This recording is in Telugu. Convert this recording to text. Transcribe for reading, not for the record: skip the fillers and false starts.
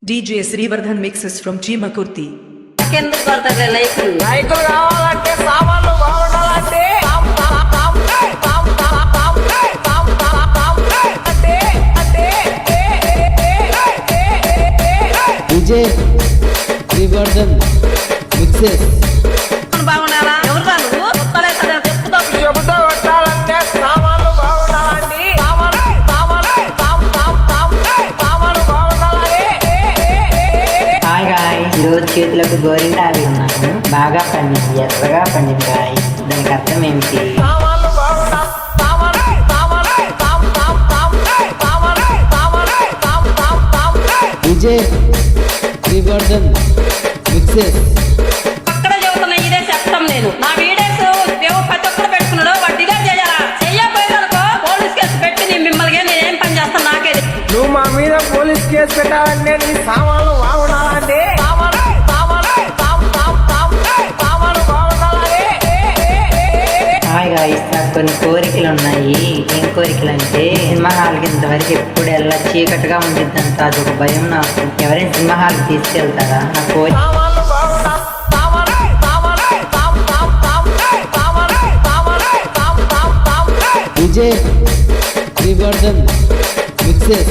DJ Srivardhan mixes from Chimakurti. ఎందుకు కొడతారు లైకులు కావాలంటే సామాన్లు బాగుండాలంటే DJ Srivardhan mixes. బాగుండాలా ఎవరు నువ్వు చెప్పుతో చెబుతూ కొట్టాలంటే సామాన్లు బాగుండాలండి సామాన్లు బాగుండాలి. హాయ్ గాయ్స్, ఈరోజు చేతులకు గోరింటాకు ఉన్నాను. బాగా పండింది, ఎర్రగా పండింది గాయ్స్. దానికి అర్థం ఏమిటి? సామాన్లు బాగుండాలి. DJ Srivardhan mixes. అక్కడ చెబుతున్నా ఇదే చెప్తాం నేను నా వీడియోస్ ప్రతి ఒక్కరు పెట్టుకున్నాడు వాడు డిలీట్ చేయాలా చెయ్యపోయేదనుకో పోలీస్ కేసు పెట్టి మిమ్మల్ని నేనేం పని చేస్తాను నాకే నువ్వు మా మీద పోలీస్ కేసు పెట్టాలంటే నీ సామాన్లు బాగుండాలండి సామాన్లు బాగుండాలి. హాయ్ గాయ్స్, నాకు కొన్ని కోరికలు ఉన్నాయి. ఏం కోరికలు అంటే, సినిమా హాల్కి ఇంతవరకు ఎప్పుడు ఎలా చీకటిగా ఉండిద్దంత అదొక భయం నాకు. ఎవరైనా సినిమా హాల్కి తీసుకెళ్తారా? నా కోరిక సామాన్లు బాగుండాలి. DJ Srivardhan mixes.